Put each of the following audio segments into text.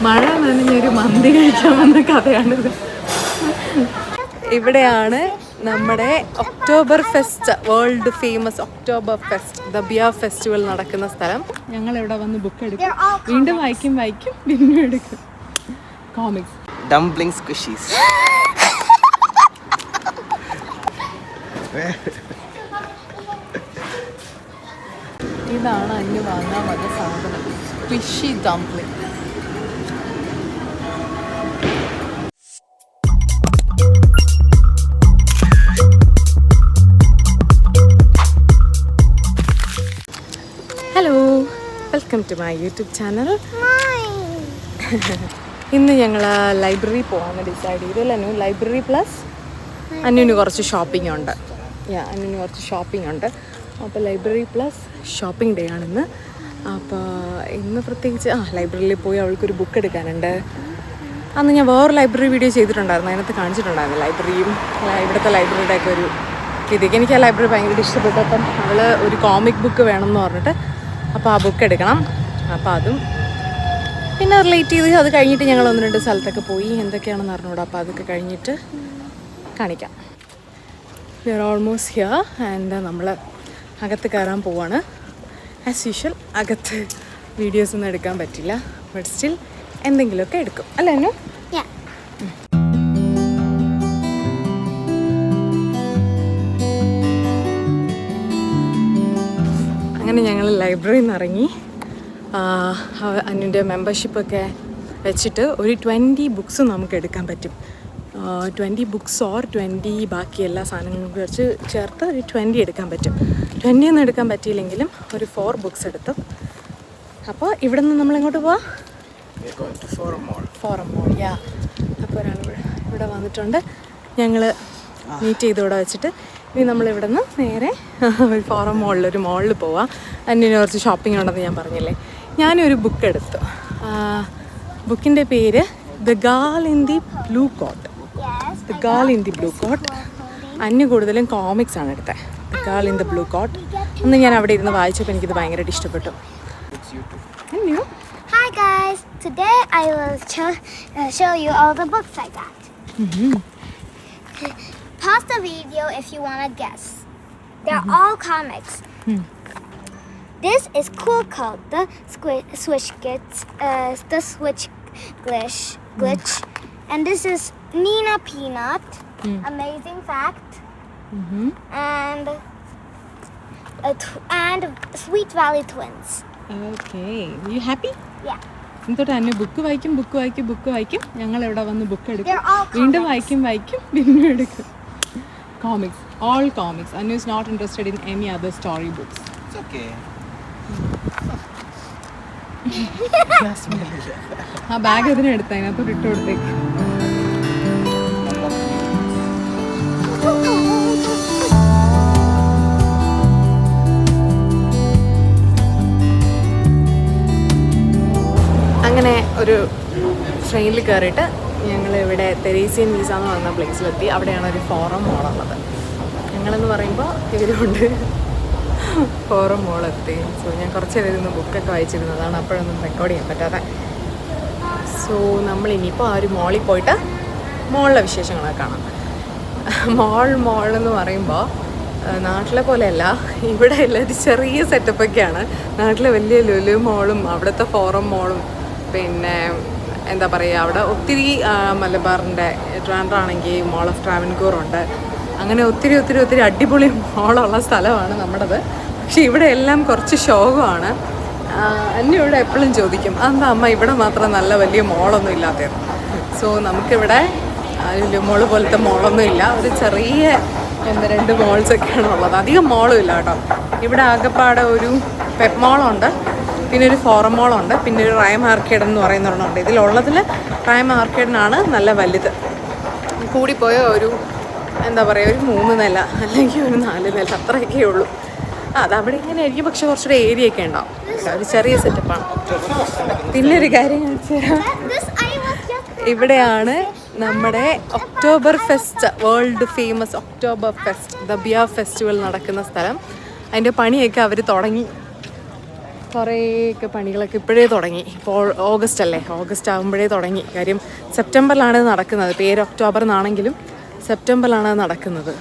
മഴ നനഞ്ഞൊരു മന്തി കഴിക്കാൻ വന്ന കഥയാണിത്. ഇവിടെയാണ് നമ്മുടെ October fest, world famous October fest, the beer festival നടക്കുന്ന സ്ഥലം. ഞങ്ങൾ ഇവിടെ വന്ന് ബുക്ക് എടുക്കും, വീണ്ടും വായിക്കും വീണ്ടും എടുക്കും. Comics, dumpling squishies. ഇതാണ് അന്ന് വാങ്ങാൻ വന്ന സാധനം, squishy dumpling. Hello, welcome to my YouTube channel. ഇന്ന് ഞങ്ങൾ ലൈബ്രറി പോകാമെന്ന് ഡിസൈഡ് ചെയ്തു. അല്ലു ലൈബ്രറി പ്ലസ് അന്നുവിന് കുറച്ച് ഷോപ്പിംഗ് ഉണ്ട്. അപ്പോൾ ലൈബ്രറി പ്ലസ് ഷോപ്പിംഗ് ഡേ ആണിന്ന്. അപ്പോൾ ഇന്ന് പ്രത്യേകിച്ച് ലൈബ്രറിയിൽ പോയി അവൾക്കൊരു ബുക്ക് എടുക്കാനുണ്ട്. അന്ന് ഞാൻ വേറെ ലൈബ്രറി വീഡിയോ ചെയ്തിട്ടുണ്ടായിരുന്നു, അതിനകത്ത് കാണിച്ചിട്ടുണ്ടായിരുന്നു ലൈബ്രറിയും ഇവിടുത്തെ ലൈബ്രറിയുടെ ഒക്കെ ഒരു രീതിക്ക്. എനിക്ക് ആ ലൈബ്രറി ഭയങ്കര ഇഷ്ടപ്പെട്ടപ്പം അവൾ ഒരു കോമിക് ബുക്ക് വേണമെന്ന് പറഞ്ഞിട്ട് അപ്പോൾ ആ ബുക്ക് എടുക്കണം. അപ്പോൾ അതും പിന്നെ റിലേറ്റ് ചെയ്ത് അത് കഴിഞ്ഞിട്ട് ഞങ്ങൾ 1-2 സ്ഥലത്തൊക്കെ പോയി, എന്തൊക്കെയാണെന്ന് അറിഞ്ഞൂടാ. അപ്പോൾ അതൊക്കെ കഴിഞ്ഞിട്ട് കാണിക്കാം. We are almost here and നമ്മൾ അകത്ത് കയറാൻ പോവാണ്. ആസ് യൂഷ്വൽ അകത്ത് വീഡിയോസ് ഒന്നും എടുക്കാൻ പറ്റില്ല, ബട്ട് സ്റ്റിൽ എന്തെങ്കിലുമൊക്കെ എടുക്കും അല്ലേ അന്നു? അങ്ങനെ ഞങ്ങൾ ലൈബ്രറിയിൽ നിന്ന് ഇറങ്ങി. അന്നിൻ്റെ മെമ്പർഷിപ്പൊക്കെ വെച്ചിട്ട് ഒരു 20 ബുക്സ് നമുക്ക് എടുക്കാൻ പറ്റും. 20 ബുക്സ് ഓർ 20 ബാക്കി എല്ലാ സാധനങ്ങളും വെച്ച് ചേർത്ത് ഒരു 20 എടുക്കാൻ പറ്റും. 20 ഒന്നും എടുക്കാൻ പറ്റിയില്ലെങ്കിലും ഒരു 4 ബുക്സ് എടുത്തു. അപ്പോൾ ഇവിടെ നിന്ന് നമ്മളെങ്ങോട്ട് പോവാം? ഫോറം മോൾ. അപ്പോൾ ഒരാൾ ഇവിടെ വന്നിട്ടുണ്ട്. ഞങ്ങൾ മീറ്റ് ചെയ്ത് ഇവിടെ വെച്ചിട്ട് ഇനി നമ്മളിവിടെ നിന്ന് നേരെ ഒരു ഫോറം മോളിൽ, ഒരു മോളിൽ പോവാം. അതിന് കുറച്ച് ഷോപ്പിംഗ് ഉണ്ടെന്ന് ഞാൻ പറഞ്ഞില്ലേ. ഞാനൊരു ബുക്ക് എടുത്തു. ബുക്കിൻ്റെ പേര് the girl in the blue coat. The girl in the blue coat. അന്ന് കൂടുതലും കോമിക്സ് ആണ് എടുത്തത്. The girl in the blue coat. അന്ന് ഞാൻ അവിടെ ഇരുന്ന് വായിച്ചപ്പോൾ എനിക്കിത് ഭയങ്കരമായിട്ട് ഇഷ്ടപ്പെട്ടു. Hi guys, today I will show you all the books I got. Pause the video if you want to guess. They're all comics. This is Cool Cult, the Switch Glitch, and this is Nina Peanut, Amazing Fact, and Sweet Valley Twins. Okay, you happy? Yeah. എന്നിട്ട് അന്നു book വായിക്കും. ഞങ്ങൾ ഇവിടെ വന്ന് book എടുക്കും, വീണ്ടും വായിക്കും വീണ്ടും എടുക്കും. Comics, all comics. Anu is not interested in any other story books. It's okay. ആ ബാഗ് അതിന് എടുത്ത അതിനകത്തോട്ട് ഇട്ട് കൊടുത്തേക്ക്. അങ്ങനെ ഒരു ട്രെയിനിൽ കയറിയിട്ട് ഞങ്ങൾ ഇവിടെ തെരേസ്യൻ വീസ എന്ന് പറയുന്ന പ്ലേസിലെത്തി. അവിടെയാണ് ഒരു ഫോറം മോളുള്ളത്. ഞങ്ങളെന്ന് പറയുമ്പോൾ ഇവരുകൊണ്ട് ഫോറം മോളെത്തി. സോ ഞാൻ കുറച്ച് നേരം ഇരുന്ന് ബുക്കൊക്കെ വായിച്ചിരുന്നതാണ്, അപ്പോഴൊന്നും റെക്കോർഡ് ചെയ്യാൻ പറ്റാതെ. സോ നമ്മളിനിയിപ്പോൾ ആ ഒരു മോളിൽ പോയിട്ട് മോളിലെ വിശേഷങ്ങളൊക്കെ കാണാം. മോളെന്ന് പറയുമ്പോൾ നാട്ടിലെ പോലെയല്ല, ഇവിടെ എല്ലാവരും ചെറിയ സെറ്റപ്പൊക്കെയാണ്. നാട്ടിലെ വലിയ ലുലു മോളും അവിടുത്തെ ഫോറം മോളും പിന്നെ എന്താ പറയുക, അവിടെ ഒത്തിരി മലബാറിൻ്റെ ട്രാൻഡ്രാണെങ്കിൽ മോൾ ഓഫ് ട്രാവൻകൂർ ഉണ്ട്. അങ്ങനെ ഒത്തിരി അടിപൊളി മോളുള്ള സ്ഥലമാണ് നമ്മുടേത്. പക്ഷേ ഇവിടെ എല്ലാം കുറച്ച് ശോകമാണ്. എന്നെ ഇവിടെ എപ്പോഴും ചോദിക്കും, അതെന്താ അമ്മ ഇവിടെ മാത്രം നല്ല വലിയ മോളൊന്നും ഇല്ലാത്തത്. സോ നമുക്കിവിടെ ലുലു മോള് പോലത്തെ മോളൊന്നും ഇല്ല. ഒരു ചെറിയ 1-2 മോൾസൊക്കെയാണ് ഉള്ളത്. അധികം മോളും ഇല്ല കേട്ടോ. ഇവിടെ ആകെപ്പാടെ ഒരു പെപ്പ് മോളുണ്ട്, പിന്നെ ഒരു ഫോറം മോളുണ്ട്, പിന്നെ ഒരു റൈം ആർക്കേഡ് എന്ന് പറയുന്ന ഒരെണ്ണമുണ്ട്. ഇതിലുള്ളതിൽ റൈം ആർക്കേഡിനാണ് നല്ല വലുത്. കൂടിപ്പോയ ഒരു എന്താ പറയുക, ഒരു 3 നില അല്ലെങ്കിൽ ഒരു 4 നില അത്രയൊക്കെ ഉള്ളൂ. അതവിടെ ഇങ്ങനെ ആയിരിക്കും, പക്ഷെ കുറച്ചുകൂടെ ഏരിയ ഒക്കെ ഉണ്ടാവും. ഒരു ചെറിയ സെറ്റപ്പാണ്. പിന്നെ ഒരു കാര്യം കാണിച്ചു തരാം. ഇവിടെയാണ് നമ്മുടെ October fest, world famous October fest, the beer festival നടക്കുന്ന സ്ഥലം. അതിൻ്റെ പണിയൊക്കെ അവർ തുടങ്ങി. കുറേയൊക്കെ പണികളൊക്കെ ഇപ്പോഴേ തുടങ്ങി. ഇപ്പോൾ ഓഗസ്റ്റ് അല്ലേ, ഓഗസ്റ്റ് ആകുമ്പോഴേ തുടങ്ങി. കാര്യം സെപ്റ്റംബറിലാണ് നടക്കുന്നത്. പേര് ഒക്ടോബർ എന്നാണെങ്കിലും സെപ്റ്റംബറിലാണ് നടക്കുന്നത്.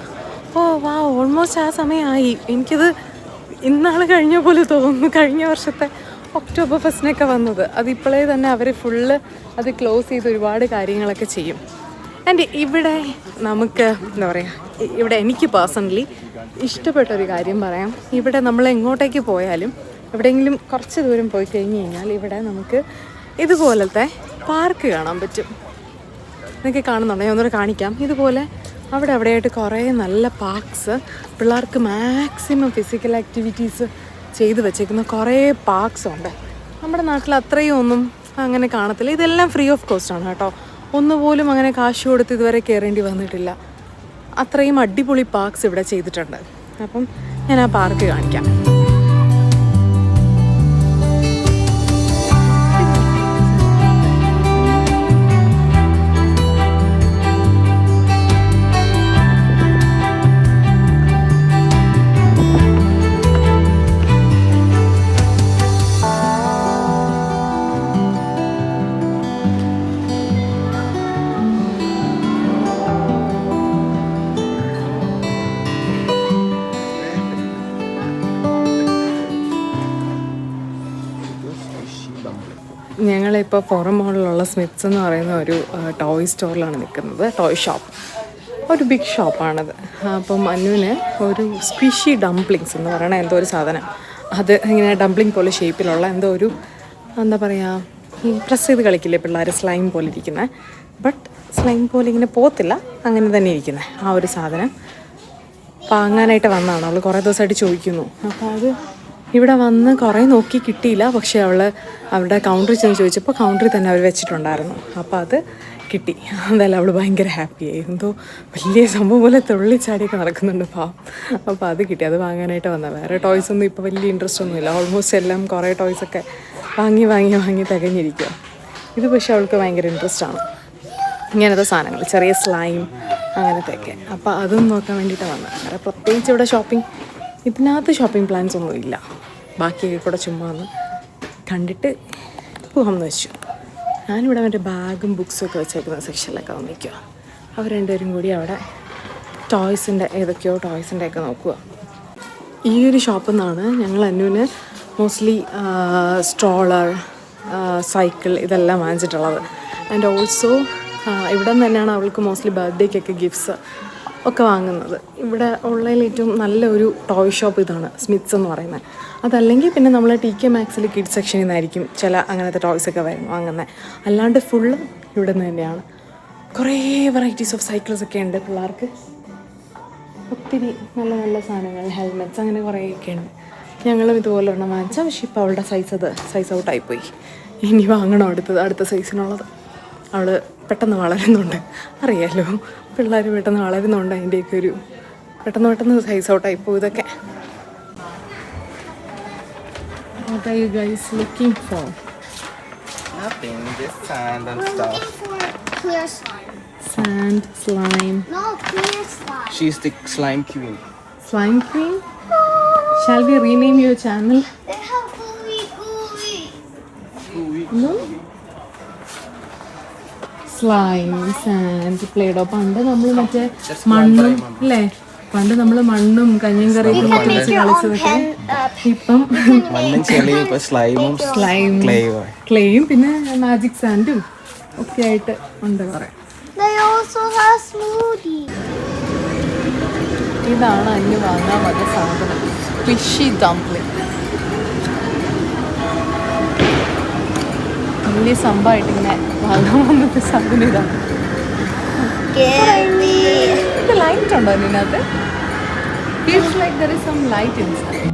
ഓ വാ, ഓൾമോസ്റ്റ് ആ സമയമായി. എനിക്കത് ഇന്നാൾ കഴിഞ്ഞ പോലെ തോന്നുന്നു. കഴിഞ്ഞ വർഷത്തെ ഒക്ടോബർ ഫസ്റ്റിനൊക്കെ വന്നത്. അതിപ്പോഴേ തന്നെ അവർ ഫുള്ള് അത് ക്ലോസ് ചെയ്ത് ഒരുപാട് കാര്യങ്ങളൊക്കെ ചെയ്യും. ആൻഡ് ഇവിടെ നമുക്ക് എന്താ പറയുക, ഇവിടെ എനിക്ക് പേഴ്സണലി ഇഷ്ടപ്പെട്ടൊരു കാര്യം പറയാം. ഇവിടെ നമ്മൾ എങ്ങോട്ടേക്ക് പോയാലും എവിടെയെങ്കിലും കുറച്ച് ദൂരം പോയി കഴിഞ്ഞ് കഴിഞ്ഞാൽ ഇവിടെ നമുക്ക് ഇതുപോലത്തെ പാർക്ക് കാണാൻ പറ്റും. നിങ്ങൾക്ക് കാണുന്നുണ്ടോ? ഞാൻ ഒന്നുകൂടെ കാണിക്കാം. ഇതുപോലെ അവിടെയായിട്ട് കുറേ നല്ല പാർക്സ്, പിള്ളേർക്ക് മാക്സിമം ഫിസിക്കൽ ആക്ടിവിറ്റീസ് ചെയ്ത് വെച്ചേക്കുന്ന കുറേ പാർക്സ് ഉണ്ട്. നമ്മുടെ നാട്ടിൽ അത്രയും ഒന്നും അങ്ങനെ കാണത്തില്ല. ഇതെല്ലാം ഫ്രീ ഓഫ് കോസ്റ്റ് ആണ് കേട്ടോ. ഒന്നുപോലും അങ്ങനെ കാശ് കൊടുത്ത് ഇതുവരെ കയറേണ്ടി വന്നിട്ടില്ല. അത്രയും അടിപൊളി പാർക്സ് ഇവിടെ ചെയ്തിട്ടുണ്ട്. അപ്പം ഞാൻ ആ പാർക്ക് കാണിക്കാം. ഞങ്ങളിപ്പോൾ ഫോറം മോളിലുള്ള സ്മിത്സ് എന്ന് പറയുന്ന ഒരു ടോയ് സ്റ്റോറിലാണ് നിൽക്കുന്നത്. ടോയ് ഷോപ്പ്, ഒരു ബിഗ് ഷോപ്പാണത്. അപ്പം മനുവിന് ഒരു സ്ക്വിഷി ഡംപ്ലിങ്സ് എന്ന് പറയണ എന്തോ ഒരു സാധനം, അത് ഇങ്ങനെ ഡംപ്ലിങ് പോലെ ഷേപ്പിലുള്ള എന്തോ ഒരു എന്താ പറയുക, ഈ പ്രസ് ചെയ്ത് കളിക്കില്ലേ പിള്ളേർ, സ്ലൈം പോലെ ഇരിക്കുന്നത്. ബട്ട് സ്ലൈം പോലെ ഇങ്ങനെ പോകത്തില്ല, അങ്ങനെ തന്നെ ഇരിക്കുന്നത് ആ ഒരു സാധനം വാങ്ങാനായിട്ട് വന്നതാണ്. അവൾ കുറേ ദിവസമായിട്ട് ചോദിക്കുന്നു. അപ്പോൾ അത് ഇവിടെ വന്ന് കുറേ നോക്കി കിട്ടിയില്ല. പക്ഷേ അവൾ അവിടെ കൗണ്ടറിൽ ചെന്ന് ചോദിച്ചപ്പോൾ കൗണ്ടറിൽ തന്നെ അവർ വെച്ചിട്ടുണ്ടായിരുന്നു. അപ്പോൾ അത് കിട്ടി. എന്തായാലും അവൾ ഭയങ്കര ഹാപ്പിയായി. എന്തോ വലിയ സംഭവം പോലെ തുള്ളിച്ചാടിയൊക്കെ നടക്കുന്നുണ്ട് പാവം. അപ്പോൾ അത് കിട്ടി, അത് വാങ്ങാനായിട്ട് വന്നത്. വേറെ ടോയ്സൊന്നും ഇപ്പോൾ വലിയ ഇൻട്രസ്റ്റ് ഒന്നുമില്ല. ഓൾമോസ്റ്റ് എല്ലാം കുറേ ടോയ്സൊക്കെ വാങ്ങി തികഞ്ഞിരിക്കുക. ഇത് പക്ഷേ അവൾക്ക് ഭയങ്കര ഇൻട്രസ്റ്റാണ്, ഇങ്ങനത്തെ സാധനങ്ങൾ, ചെറിയ സ്ലൈം അങ്ങനത്തെയൊക്കെ. അപ്പോൾ അതും നോക്കാൻ വേണ്ടിയിട്ടാണ് വന്നത്. വേറെ പ്രത്യേകിച്ച് ഇവിടെ ഇതിനകത്ത് ഷോപ്പിംഗ് പ്ലാൻസ് ഒന്നും ഇല്ല. ബാക്കിയൊക്കെ കൂടെ ചുമ്മാ ഒന്ന് കണ്ടിട്ട് പോകാമെന്ന് വെച്ചു. ഞാനിവിടെ മറ്റേ ബാഗും ബുക്സും ഒക്കെ വെച്ചേക്കുന്ന സെക്ഷനിലൊക്കെ വന്നിരിക്കുക. അവർ രണ്ടുപേരും കൂടി അവിടെ ഏതൊക്കെയോ ടോയ്സിൻ്റെ ഒക്കെ നോക്കുക. ഈ ഒരു ഷോപ്പിൽ നിന്നാണ് ഞങ്ങൾ അന്നുവിന് മോസ്റ്റ്ലി സ്ട്രോളർ, സൈക്കിൾ ഇതെല്ലാം വാങ്ങിച്ചിട്ടുള്ളത്. ആൻഡ് ഓൾസോ ഇവിടെ നിന്ന് തന്നെയാണ് അവൾക്ക് മോസ്റ്റ്ലി ബർത്ത്ഡേക്കൊക്കെ ഗിഫ്റ്റ്സ് ഒക്കെ വാങ്ങുന്നത്. ഇവിടെ ഉള്ളതിൽ ഏറ്റവും നല്ലൊരു ടോയ് ഷോപ്പ് ഇതാണ്, സ്മിത്സ് എന്ന് പറയുന്നത്. അതല്ലെങ്കിൽ പിന്നെ നമ്മൾ TK Maxx കിഡ്സ് സെക്ഷനിൽ നിന്നായിരിക്കും ചില അങ്ങനത്തെ ടോയ്സൊക്കെ വാങ്ങുന്നത്. അല്ലാണ്ട് ഫുള്ള് ഇവിടെ നിന്ന് തന്നെയാണ്. കുറേ വെറൈറ്റീസ് ഓഫ് സൈക്കിൾസ് ഒക്കെ ഉണ്ട് പിള്ളേർക്ക്. ഒത്തിരി നല്ല നല്ല സാധനങ്ങൾ, ഹെൽമെറ്റ്സ്, അങ്ങനെ കുറേയൊക്കെ ഉണ്ട്. ഞങ്ങളും ഇതുപോലെ ഒരെണ്ണം വാങ്ങിച്ചാൽ, പക്ഷേ ഇപ്പോൾ അവളുടെ സൈസ് ഔട്ടായിപ്പോയി. ഇനി വാങ്ങണം അടുത്ത സൈസിനുള്ളത്. അവൾ പെട്ടെന്ന് വളരുന്നുണ്ട്, അറിയാമല്ലോ, പിള്ളേർ പെട്ടെന്ന് വളരുന്നുണ്ട്. അതിൻ്റെയൊക്കെ ഒരു പെട്ടെന്ന് സൈസ് ഔട്ടായിപ്പോൾ ഇതൊക്കെ. What are you guys looking for? Nothing, just sand and stuff. Clear slime. Sand, slime. No, clear slime. She's the slime queen. Slime queen? Shall we rename your channel? They have gooey. No? Slime, sand, Play Doh. പണ്ട് നമ്മൾ മറ്റേ മണ്ണും അല്ലേ, പണ്ട് നമ്മൾ മണ്ണും കഞ്ഞിയും കറിയൊക്കെ മറ്റു വെച്ച് കളിച്ചതൊക്കെ ഇപ്പം സ്ലൈം, ക്ലേയും പിന്നെ മാജിക് സാൻഡും ഒക്കെ ആയിട്ട് ഉണ്ട് കുറേ. They also have smoothie. ഇതാണ് അന്ന് വാങ്ങാൻ വന്ന സാധനം, ഫിഷി ഡംപ്ലിംഗ്. വലിയ സംഭവമായിട്ട് ഇങ്ങനെ വാങ്ങാൻ വന്നത് സാധനം ഇതാണ്. ഇത് ലൈറ്റ് ഉണ്ടോ ഇതിനകത്ത്? Feels like there is some light inside.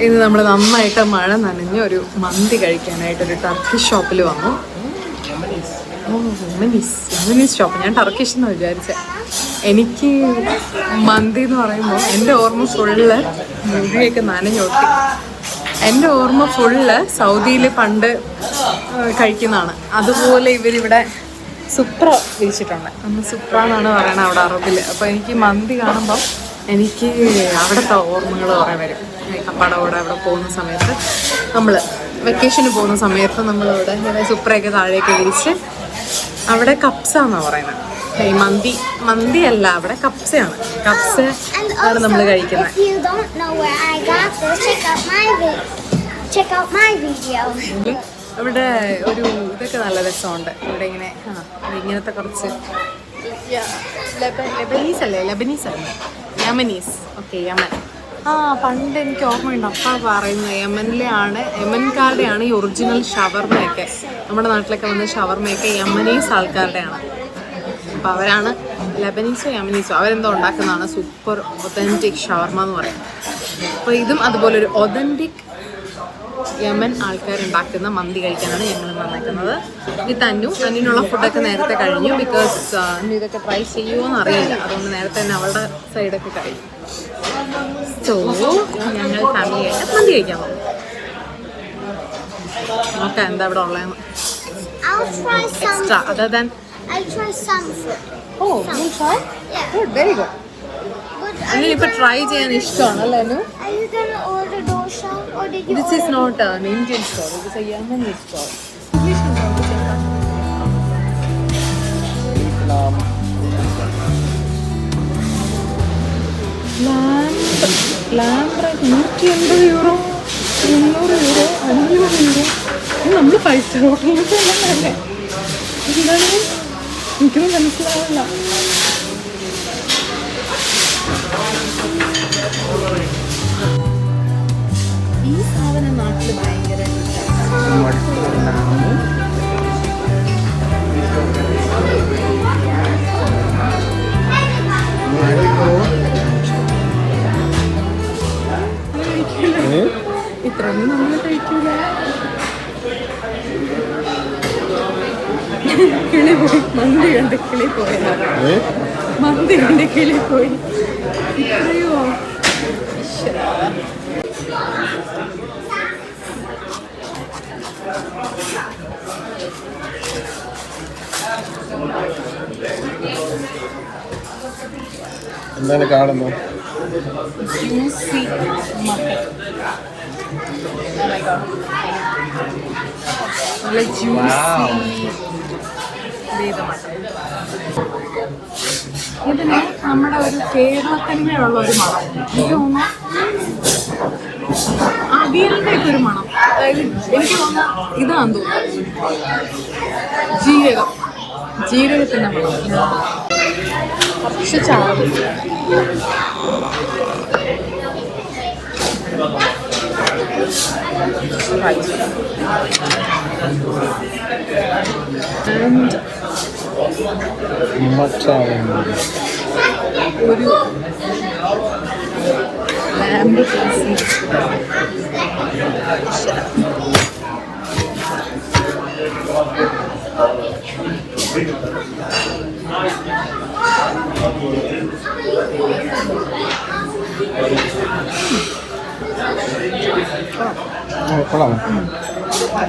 ഇത് നമ്മൾ നന്നായിട്ട് മഴ നനഞ്ഞ് ഒരു മന്തി കഴിക്കാനായിട്ടൊരു ടർക്കിഷ് ഷോപ്പിൽ വന്നു. Yemenis shop. ഞാൻ ടർക്കിഷ് എന്ന് വിചാരിച്ചത്. എനിക്ക് മന്തി എന്ന് പറയുമ്പോൾ എൻ്റെ ഓർമ്മ ഫുള്ള് മുടിയൊക്കെ നനഞ്ഞൊട്ടി. എൻ്റെ ഓർമ്മ ഫുള്ള് സൗദിയിൽ പണ്ട് കഴിക്കുന്നതാണ്. അതുപോലെ ഇവരിവിടെ സുപ്ര വിരിച്ചിട്ടുണ്ട്. അന്ന് സുപ്ര എന്നാണ് പറയണത് അവിടെ അറബിൽ. അപ്പോൾ എനിക്ക് മന്തി കാണുമ്പം എനിക്ക് അവിടുത്തെ ഓർമ്മകൾ കുറേ വരും. കപ്പാടെ കൂടെ അവിടെ പോകുന്ന സമയത്ത്, നമ്മൾ വെക്കേഷന് പോകുന്ന സമയത്ത് നമ്മളിവിടെ ഇങ്ങനെ സുപ്രയൊക്കെ താഴേക്ക് വിരിച്ച് അവിടെ കപ്സ എന്നാണ് പറയുന്നത്. ഈ മന്തിയല്ല, അവിടെ കപ്സയാണ്. കപ്സ ആണ് നമ്മൾ കഴിക്കുന്നത്. If you don't know where I got this, check out my video. ഇവിടെ ഒരു ഇതൊക്കെ നല്ല രസമുണ്ട്. ഇവിടെ ഇങ്ങനെ ഇങ്ങനത്തെ കുറച്ച് ലെബനീസ് അല്ലേ, യമനീസ്. Okay, Yemen. പണ്ട് എനിക്ക് ഓർമ്മയുണ്ട്, അപ്പ പറയുന്നത് യമൻകാരുടെയാണ് ഈ ഒറിജിനൽ ഷവർമയൊക്കെ. നമ്മുടെ നാട്ടിലൊക്കെ വന്ന ഷവർമയൊക്കെ യമനീസ് ആൾക്കാരുടെയാണ്. അപ്പോൾ അവരാണ് ലെബനീസോ യമനീസോ അവരെന്തോ ഉണ്ടാക്കുന്നതാണ് സൂപ്പർ ഒതൻറ്റിക് ഷവർമ എന്ന് പറയും. അപ്പോൾ ഇതും അതുപോലെ ഒരു ഒതൻറ്റിക് യമൻ ആൾക്കാരുണ്ടാക്കുന്ന മന്തി കഴിക്കാനാണ് ഞങ്ങൾ വന്നേക്കുന്നത്. ഇത് അന്നിനുള്ള ഫുഡൊക്കെ നേരത്തെ കഴിഞ്ഞു. ബിക്കോസ് ഇതൊക്കെ ട്രൈ ചെയ്യുമോ എന്ന് അറിയില്ല, അതുകൊണ്ട് നേരത്തെ തന്നെ അവളുടെ സൈഡൊക്കെ കഴിഞ്ഞു. സോ ഞങ്ങൾ ഫാമിലിയായിട്ട് മന്തി കഴിക്കാൻ പോകും. നോക്കാം എന്താ ഇവിടെ ഉള്ളതെന്ന്. Extra other than I'll try some food. Oh, you'll try? Yeah. Good, very good. But ഇപ്പോൾ ട്രൈ ചെയ്യാൻ ഇഷ്ടമാണല്ലേ? are you gonna order dosa or did you This is not an Indian store. It is a Yemeni store. Lamb 180 euro, 300 euro, 500 euro. നമ്മൾ 5 star ഹോട്ടലിലൊക്കെ അല്ലേ? എന്താണ് എനിക്കൊന്നും മനസ്സിലാവില്ല. ഈ സാധനം നാട്ടിൽ ഭയങ്കര ഇത്രയൊന്നും നമ്മൾ കഴിക്കൂല. കിളി പോയി, മന്തി കണ്ട് കിളി പോയതാണ്. മന്തി കണ്ട് കിളി പോയി. ഇത്രയോ എന്താണ് കാണുന്നത്? Juicy mutton. നല്ല ജ്യൂസി ചെയ്ത മട്ടൻ. ഇതിന് നമ്മുടെ ഒരു കേരളത്തനിമയുള്ള ഒരു മണം. എനിക്ക് തോന്നുന്നു അവിയലിൻ്റെ ഒക്കെ ഒരു മണം. അതായത് എനിക്ക് തോന്നുന്നു ഇതാന്ന് തോന്നുന്നു ജീരകത്തിൻ്റെ മണം. കുറച്ച് ചാറ്, റൈസ് ആൻഡ് ഒരു ലാംബ് പീസ്.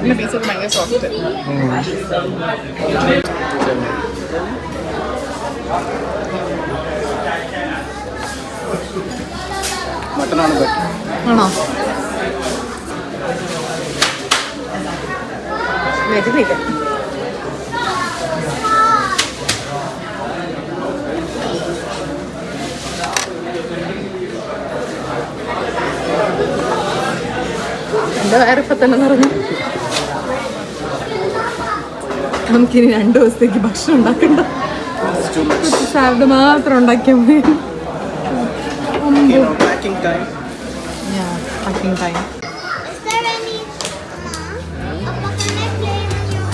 പിന്നെ പീസൊക്കെ ഭയങ്കര സോഫ്റ്റ്. മട്ടനാണ് ബെറ്റർ. ആണോ? വരുന്നില്ല. എൻ്റെ വയറിപ്പം തന്നെ നിറഞ്ഞു. നമുക്കിനി 2 ദിവസത്തേക്ക് ഭക്ഷണം ഉണ്ടാക്കണ്ട. സാലഡ് മാത്രം ഉണ്ടാക്കിയാൽ മതി. Packing time. Yeah, packing time. Is there any Papa, can I play with you?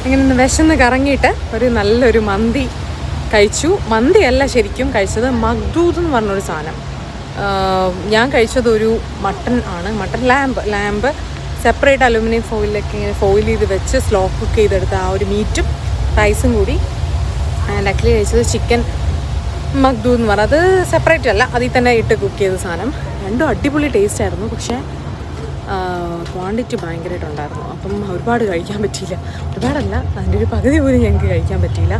ഇങ്ങനെ വിശന്ന് കറങ്ങിയിട്ട് ഒരു നല്ലൊരു മന്തി കഴിച്ചു. മന്തിയല്ല ശരിക്കും കഴിച്ചത്, മഗ്ദൂദ് എന്ന് പറഞ്ഞൊരു സാധനം. ഞാൻ കഴിച്ചത് ഒരു മട്ടൺ ആണ്, മട്ടൺ ലാമ്പ് സെപ്പറേറ്റ് അലുമിനിയം ഫോയിലൊക്കെ ഇങ്ങനെ ഫോയിൽ ചെയ്ത് വെച്ച് സ്ലോ കുക്ക് ചെയ്തെടുത്ത ആ ഒരു മീറ്റും റൈസും കൂടി. ആൻഡ് ആക്ച്വലി കഴിച്ചത് ചിക്കൻ മഗ്ദൂ എന്ന് പറഞ്ഞാൽ അത് സെപ്പറേറ്റ് അല്ല, അതിൽ തന്നെ ഇട്ട് കുക്ക് ചെയ്ത സാധനം. രണ്ടും അടിപൊളി ടേസ്റ്റ് ആയിരുന്നു. പക്ഷേ ക്വാണ്ടിറ്റി ഭയങ്കരമായിട്ടുണ്ടായിരുന്നു. അപ്പം ഒരുപാട് കഴിക്കാൻ പറ്റിയില്ല. ഒരുപാടല്ല, അതിൻ്റെ ഒരു പകുതി പോലും ഞങ്ങൾക്ക് കഴിക്കാൻ പറ്റിയില്ല.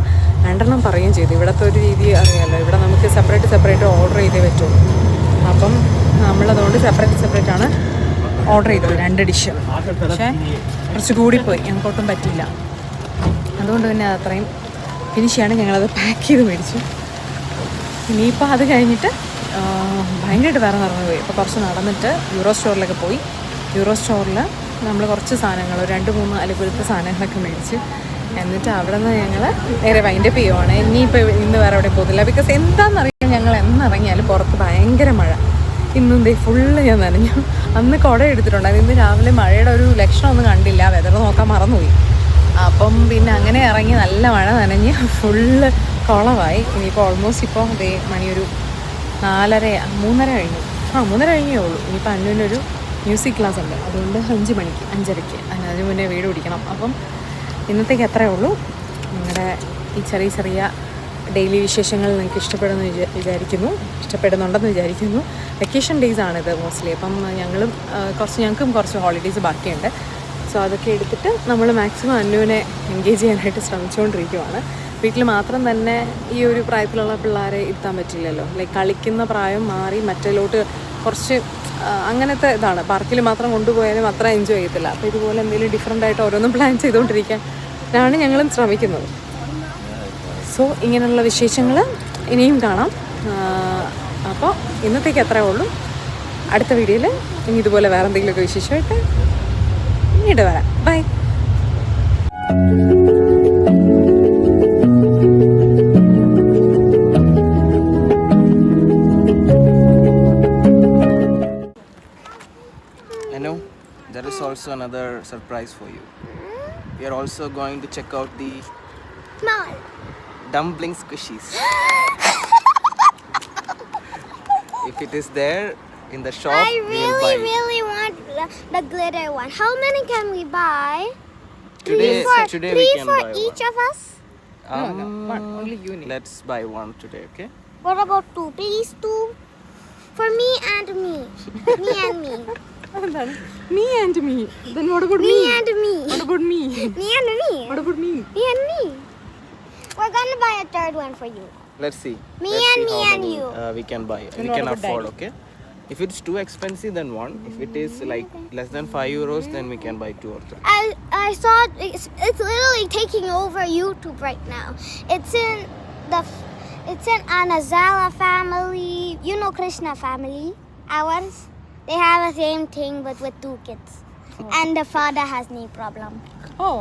2 പറയുകയും ചെയ്തു. ഇവിടുത്തെ ഒരു രീതി അറിയാമല്ലോ, ഇവിടെ നമുക്ക് സെപ്പറേറ്റ് ഓർഡർ ചെയ്തേ പറ്റുള്ളൂ. അപ്പം നമ്മളതുകൊണ്ട് സെപ്പറേറ്റ് ആണ് ഓർഡർ ചെയ്തത് 2 ഡിഷ്. പക്ഷേ കുറച്ച് കൂടിപ്പോയി, ഞങ്ങൾക്കൊട്ടും പറ്റിയില്ല. അതുകൊണ്ട് പിന്നെ അത്രയും ഫിനിഷ് ചെയ്യാണ് ഞങ്ങളത് പാക്ക് ചെയ്ത് മേടിച്ചു. ഇനിയിപ്പോൾ അത് കഴിഞ്ഞിട്ട് ഭയങ്കരമായിട്ട് വേറെ നടന്നു പോയി. അപ്പോൾ കുറച്ച് നടന്നിട്ട് യൂറോ സ്റ്റോറിലൊക്കെ പോയി. യൂറോ സ്റ്റോറിൽ നമ്മൾ കുറച്ച് സാധനങ്ങൾ 2-3 അലുപുരത്തെ സാധനങ്ങളൊക്കെ മേടിച്ച്, എന്നിട്ട് അവിടെ നിന്ന് ഞങ്ങൾ നേരെ വൈൻഡപ്പ് ചെയ്യുവാണ്. ഇനിയിപ്പോൾ ഇന്ന് വേറെ എവിടെ പോകുന്നില്ല. ബിക്കോസ് എന്താണെന്നറിയാം, ഞങ്ങൾ എന്നിറങ്ങിയാലും പുറത്ത് ഭയങ്കര മഴ. ഇന്നും ഫുള്ള് ഞാൻ നനഞ്ഞു. അന്ന് കുട എടുത്തിട്ടുണ്ടായിരുന്നു. ഇന്ന് രാവിലെ മഴയുടെ ഒരു ലക്ഷണമൊന്നും കണ്ടില്ല, വെതർ നോക്കാൻ മറന്നുപോയി. അപ്പം പിന്നെ അങ്ങനെ ഇറങ്ങി നല്ല മഴ നനഞ്ഞ് ഫുള്ള് കുളമായി. ഇനിയിപ്പോൾ ഓൾമോസ്റ്റ് ഇപ്പോൾ അതേ മണിയൊരു 3:30 കഴിഞ്ഞു. 3:30 കഴിഞ്ഞേ ഉള്ളൂ. ഇനിയിപ്പോൾ അന്നുവിനൊരു മ്യൂസിക് ക്ലാസ് ഉണ്ട്, അതുകൊണ്ട് 5:30-5:30 അതിന് മുന്നേ വീട് പിടിക്കണം. അപ്പം ഇന്നത്തേക്ക് അത്രയേ ഉള്ളൂ. നിങ്ങളുടെ ഈ ചെറിയ ഡെയിലി വിശേഷങ്ങൾ നിങ്ങൾക്ക് ഇഷ്ടപ്പെടുന്നുണ്ടെന്ന് വിചാരിക്കുന്നു. വെക്കേഷൻ ഡേയ്സ് ആണിത് മോസ്റ്റ്ലി. അപ്പം ഞങ്ങൾക്കും കുറച്ച് ഹോളിഡേയ്സ് ബാക്കിയുണ്ട്. സോ അതൊക്കെ എടുത്തിട്ട് നമ്മൾ മാക്സിമം അന്നുവിനെ എൻഗേജ് ചെയ്യാനായിട്ട് ശ്രമിച്ചുകൊണ്ടിരിക്കുവാണ്. വീട്ടിൽ മാത്രം തന്നെ ഈ ഒരു പ്രായത്തിലുള്ള പിള്ളേരെ ഇരുത്താൻ പറ്റില്ലല്ലോ. ലൈക്ക് കളിക്കുന്ന പ്രായം മാറി മറ്റേലോട്ട് കുറച്ച് അങ്ങനത്തെ ഇതാണ്. പാർക്കിൽ മാത്രം കൊണ്ടുപോയാലും അത്ര എൻജോയ് ചെയ്യത്തില്ല. അപ്പോൾ ഇതുപോലെ എന്തെങ്കിലും ഡിഫറെൻ്റ് ആയിട്ട് ഓരോന്നും പ്ലാൻ ചെയ്തുകൊണ്ടിരിക്കാനാണ് ഞങ്ങളും ശ്രമിക്കുന്നത്. സോ ഇങ്ങനെയുള്ള വിശേഷങ്ങൾ ഇനിയും കാണാം. അപ്പോൾ ഇന്നത്തേക്ക് അത്രേ ഉള്ളൂ. അടുത്ത വീഡിയോയിൽ ഇനി ഇതുപോലെ വേറെ എന്തെങ്കിലുമൊക്കെ വിശേഷമായിട്ട് പിന്നീട് വരാം. By. There is also another surprise for you. We are also going to check out the dumpling squishies. If it is there in the shop, I we will buy. really want the glitter one. How many can we buy? Today Three we can for buy each one. of us? No, one. Only you need. Let's buy one today, okay? What about 2? Please 2. For me and me. Me and me. Me and me. Then what about me? Me and me. What about me? Me and me. What about me? Me and me. We're gonna buy a third one for you. Let's see. Me Let's and see me how and many, you. we can buy. Then We what can about afford, daddy? okay? If it's too expensive, then 1. If it is like less than 5 euros, then we can buy 2 or 3. I saw it's literally taking over YouTube right now. It's in Anazala family. You know Krishna family. Ours. They have the same thing but with 2 kids. And the father has knee problem. Oh.